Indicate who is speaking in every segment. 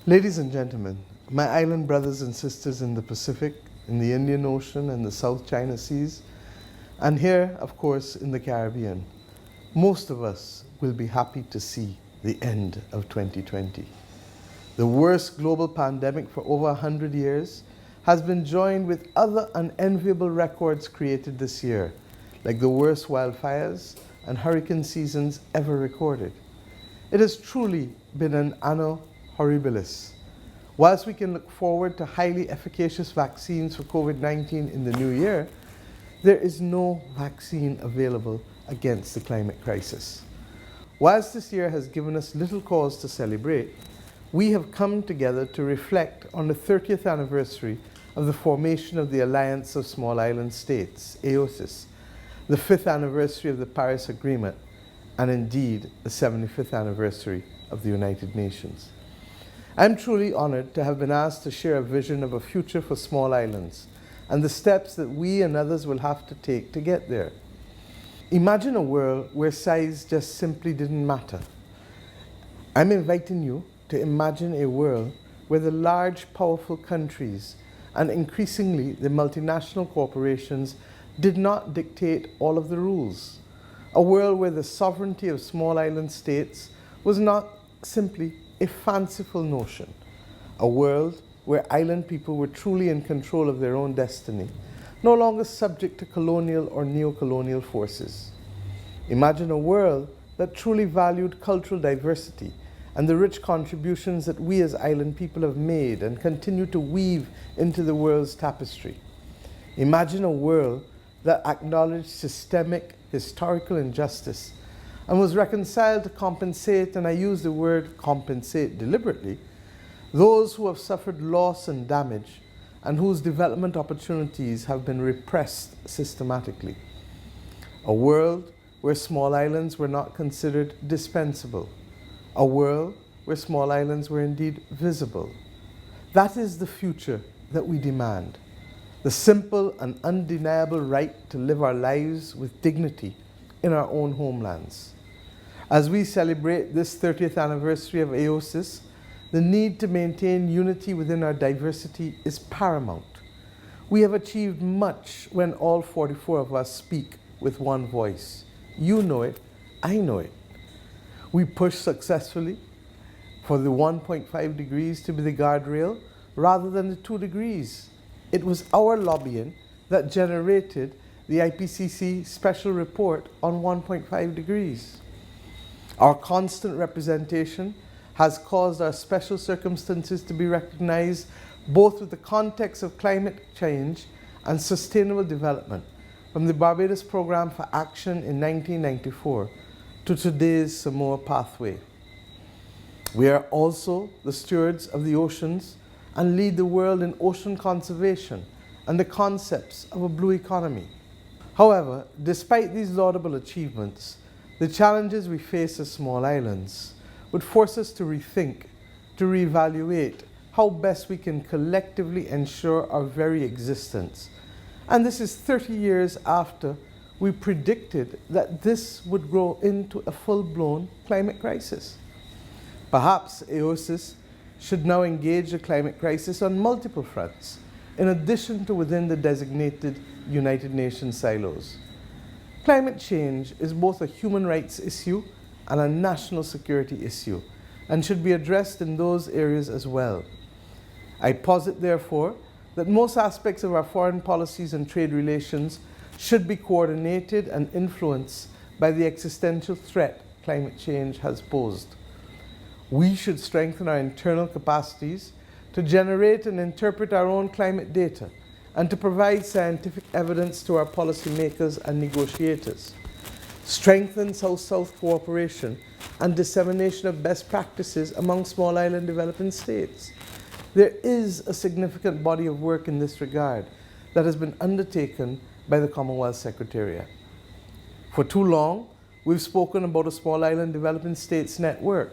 Speaker 1: Ladies and gentlemen, my island brothers and sisters in the Pacific, in the Indian Ocean and the South China Seas, and here, of course, in the Caribbean, most of us will be happy to see the end of 2020. The worst global pandemic for over 100 years has been joined with other unenviable records created this year, like the worst wildfires and hurricane seasons ever recorded. It has truly been an anno horribilis. Whilst we can look forward to highly efficacious vaccines for COVID-19 in the new year, there is no vaccine available against the climate crisis. Whilst this year has given us little cause to celebrate, we have come together to reflect on the 30th anniversary of the formation of the Alliance of Small Island States, AOSIS, the 5th anniversary of the Paris Agreement, and indeed the 75th anniversary of the United Nations. I'm truly honored to have been asked to share a vision of a future for small islands and the steps that we and others will have to take to get there. Imagine a world where size just simply didn't matter. I'm inviting you to imagine a world where the large, powerful countries and increasingly the multinational corporations did not dictate all of the rules. A world where the sovereignty of small island states was not simply a fanciful notion. A world where island people were truly in control of their own destiny, no longer subject to colonial or neo-colonial forces. Imagine a world that truly valued cultural diversity and the rich contributions that we as island people have made and continue to weave into the world's tapestry. Imagine a world that acknowledged systemic historical injustice and was reconciled to compensate, and I use the word compensate deliberately, those who have suffered loss and damage and whose development opportunities have been repressed systematically. A world where small islands were not considered dispensable. A world where small islands were indeed visible. That is the future that we demand. The simple and undeniable right to live our lives with dignity in our own homelands. As we celebrate this 30th anniversary of AOSIS, the need to maintain unity within our diversity is paramount. We have achieved much when all 44 of us speak with one voice. You know it, I know it. We pushed successfully for the 1.5 degrees to be the guardrail rather than the 2 degrees. It was our lobbying that generated the IPCC special report on 1.5 degrees. Our constant representation has caused our special circumstances to be recognized both with the context of climate change and sustainable development, from the Barbados Programme for Action in 1994 to today's Samoa pathway. We are also the stewards of the oceans and lead the world in ocean conservation and the concepts of a blue economy. However, despite these laudable achievements, the challenges we face as small islands would force us to rethink, to reevaluate how best we can collectively ensure our very existence. And this is 30 years after we predicted that this would grow into a full-blown climate crisis. Perhaps AOSIS should now engage the climate crisis on multiple fronts, in addition to within the designated United Nations silos. Climate change is both a human rights issue and a national security issue, and should be addressed in those areas as well. I posit, therefore, that most aspects of our foreign policies and trade relations should be coordinated and influenced by the existential threat climate change has posed. We should strengthen our internal capacities to generate and interpret our own climate data and to provide scientific evidence to our policymakers and negotiators. Strengthen South-South cooperation and dissemination of best practices among small island developing states. There is a significant body of work in this regard that has been undertaken by the Commonwealth Secretariat. For too long, we've spoken about a small island developing states network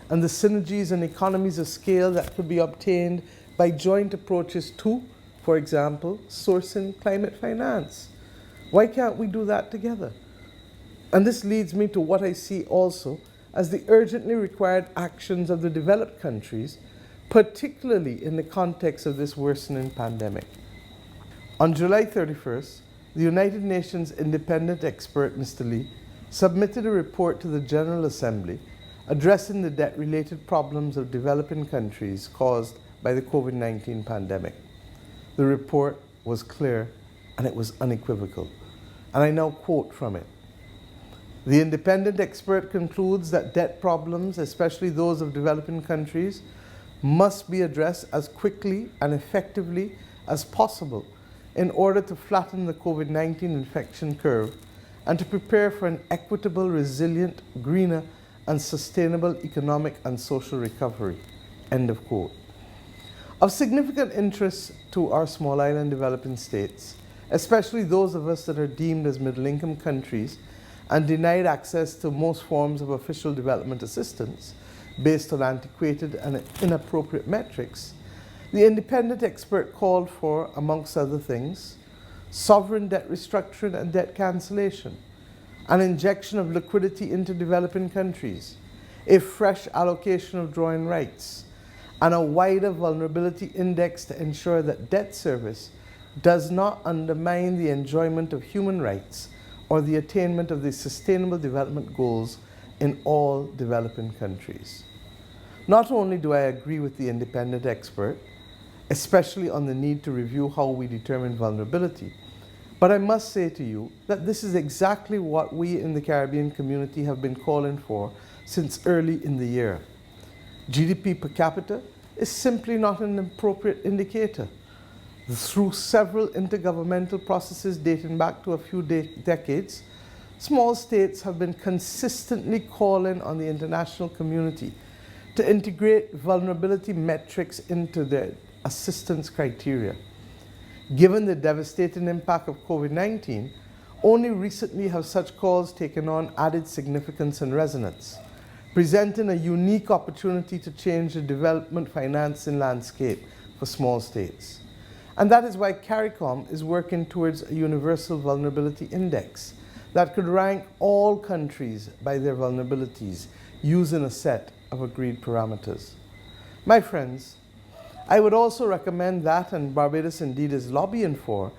Speaker 1: and the synergies and economies of scale that could be obtained by joint approaches to, for example, sourcing climate finance. Why can't we do that together? And this leads me to what I see also as the urgently required actions of the developed countries, particularly in the context of this worsening pandemic. On July 31st, the United Nations independent expert, Mr. Lee, submitted a report to the General Assembly addressing the debt-related problems of developing countries caused by the COVID-19 pandemic. The report was clear and it was unequivocal. And I now quote from it. The independent expert concludes that debt problems, especially those of developing countries, must be addressed as quickly and effectively as possible in order to flatten the COVID-19 infection curve and to prepare for an equitable, resilient, greener, and sustainable economic and social recovery. End of quote. Of significant interest to our small island developing states, especially those of us that are deemed as middle-income countries and denied access to most forms of official development assistance based on antiquated and inappropriate metrics, the independent expert called for, amongst other things, sovereign debt restructuring and debt cancellation, an injection of liquidity into developing countries, a fresh allocation of drawing rights, and a wider vulnerability index to ensure that debt service does not undermine the enjoyment of human rights or the attainment of the Sustainable Development Goals in all developing countries. Not only do I agree with the independent expert, especially on the need to review how we determine vulnerability, but I must say to you that this is exactly what we in the Caribbean community have been calling for since early in the year. GDP per capita is simply not an appropriate indicator. Through several intergovernmental processes dating back to a few decades, small states have been consistently calling on the international community to integrate vulnerability metrics into their assistance criteria. Given the devastating impact of COVID-19, only recently have such calls taken on added significance and resonance, presenting a unique opportunity to change the development financing landscape for small states. And that is why CARICOM is working towards a universal vulnerability index that could rank all countries by their vulnerabilities using a set of agreed parameters. My friends, I would also recommend that, and Barbados indeed is lobbying for,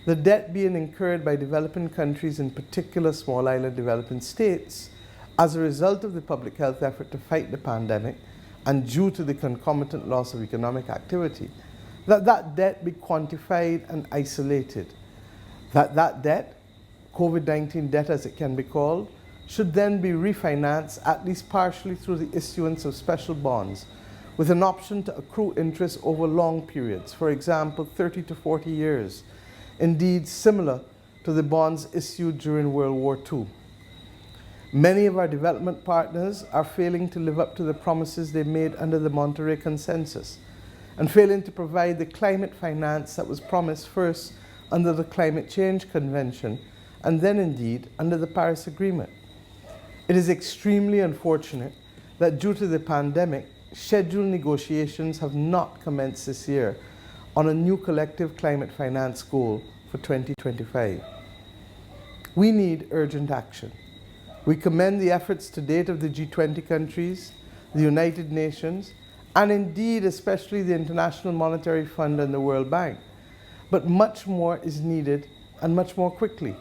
Speaker 1: the debt being incurred by developing countries, in particular small island developing states, as a result of the public health effort to fight the pandemic and due to the concomitant loss of economic activity, that debt be quantified and isolated. That debt, COVID-19 debt as it can be called, should then be refinanced at least partially through the issuance of special bonds with an option to accrue interest over long periods, for example, 30 to 40 years, indeed similar to the bonds issued during World War II. Many of our development partners are failing to live up to the promises they made under the Monterey Consensus and failing to provide the climate finance that was promised first under the Climate Change Convention and then indeed under the Paris Agreement. It is extremely unfortunate that due to the pandemic, scheduled negotiations have not commenced this year on a new collective climate finance goal for 2025. We need urgent action. We commend the efforts to date of the G20 countries, the United Nations, and indeed especially the International Monetary Fund and the World Bank. But much more is needed, and much more quickly.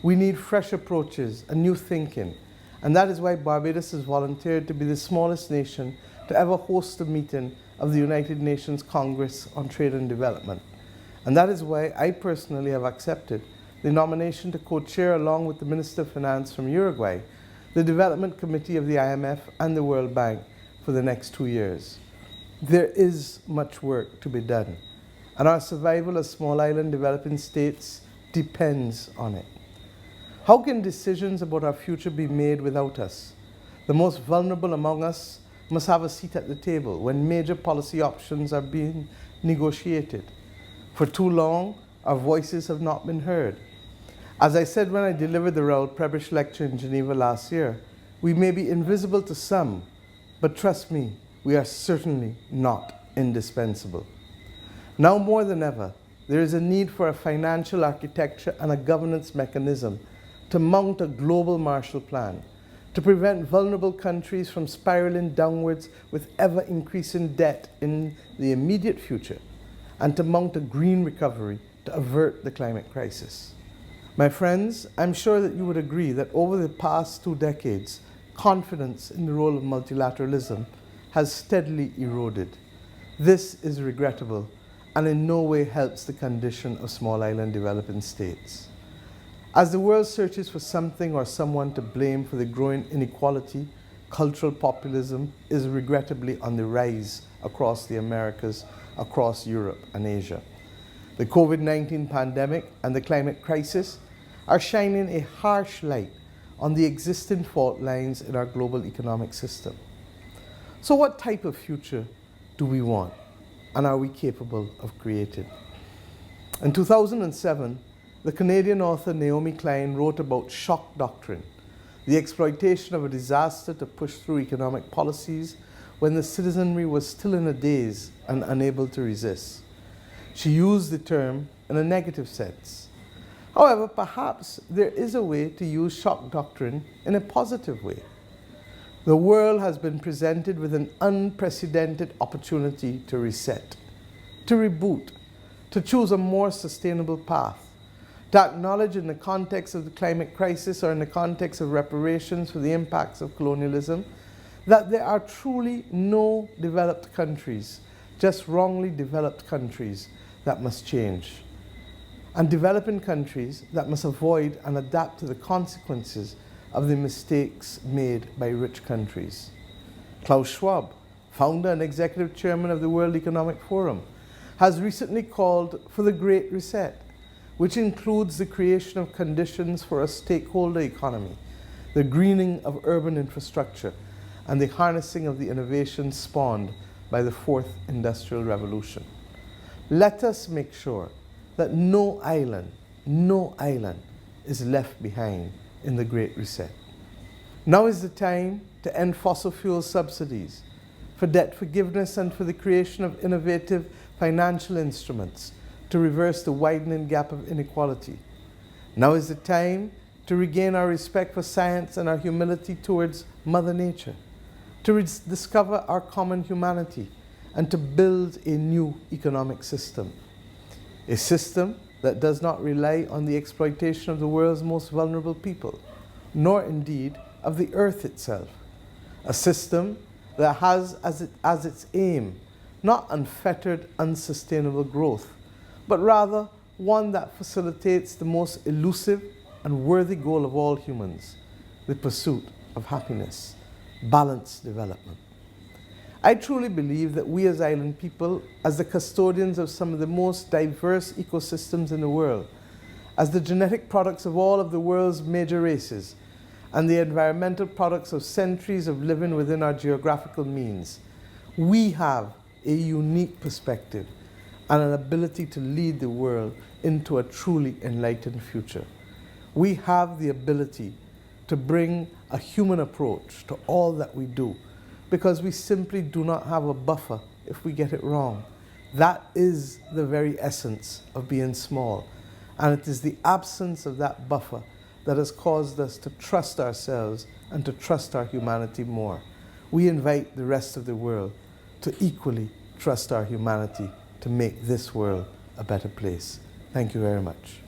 Speaker 1: We need fresh approaches and new thinking, and that is why Barbados has volunteered to be the smallest nation to ever host a meeting of the United Nations Congress on Trade and Development. And that is why I personally have accepted the nomination to co-chair, along with the Minister of Finance from Uruguay, the Development Committee of the IMF and the World Bank for the next 2 years. There is much work to be done, and our survival as small island developing states depends on it. How can decisions about our future be made without us? The most vulnerable among us must have a seat at the table when major policy options are being negotiated. For too long, our voices have not been heard. As I said when I delivered the Raoul Prebisch lecture in Geneva last year, we may be invisible to some, but trust me, we are certainly not indispensable. Now more than ever, there is a need for a financial architecture and a governance mechanism to mount a global Marshall Plan to prevent vulnerable countries from spiraling downwards with ever-increasing debt in the immediate future, and to mount a green recovery to avert the climate crisis. My friends, I'm sure that you would agree that over the past 2 decades, confidence in the role of multilateralism has steadily eroded. This is regrettable and in no way helps the condition of small island developing states. As the world searches for something or someone to blame for the growing inequality, cultural populism is regrettably on the rise across the Americas, across Europe and Asia. The COVID-19 pandemic and the climate crisis are shining a harsh light on the existing fault lines in our global economic system. So what type of future do we want, and are we capable of creating? In 2007, the Canadian author Naomi Klein wrote about shock doctrine, the exploitation of a disaster to push through economic policies when the citizenry was still in a daze and unable to resist. She used the term in a negative sense. However, perhaps there is a way to use shock doctrine in a positive way. The world has been presented with an unprecedented opportunity to reset, to reboot, to choose a more sustainable path, to acknowledge in the context of the climate crisis or in the context of reparations for the impacts of colonialism that there are truly no developed countries, just wrongly developed countries that must change, and developing countries that must avoid and adapt to the consequences of the mistakes made by rich countries. Klaus Schwab, founder and executive chairman of the World Economic Forum, has recently called for the Great Reset, which includes the creation of conditions for a stakeholder economy, the greening of urban infrastructure, and the harnessing of the innovations spawned by the Fourth Industrial Revolution. Let us make sure that no island is left behind in the Great Reset. Now is the time to end fossil fuel subsidies, for debt forgiveness, and for the creation of innovative financial instruments to reverse the widening gap of inequality. Now is the time to regain our respect for science and our humility towards Mother Nature, to rediscover our common humanity, and to build a new economic system. A system that does not rely on the exploitation of the world's most vulnerable people, nor indeed of the earth itself. A system that has as its aim not unfettered, unsustainable growth, but rather one that facilitates the most elusive and worthy goal of all humans, the pursuit of happiness, balanced development. I truly believe that we as island people, as the custodians of some of the most diverse ecosystems in the world, as the genetic products of all of the world's major races, and the environmental products of centuries of living within our geographical means, we have a unique perspective and an ability to lead the world into a truly enlightened future. We have the ability to bring a human approach to all that we do, because we simply do not have a buffer if we get it wrong. That is the very essence of being small, and it is the absence of that buffer that has caused us to trust ourselves and to trust our humanity more. We invite the rest of the world to equally trust our humanity to make this world a better place. Thank you very much.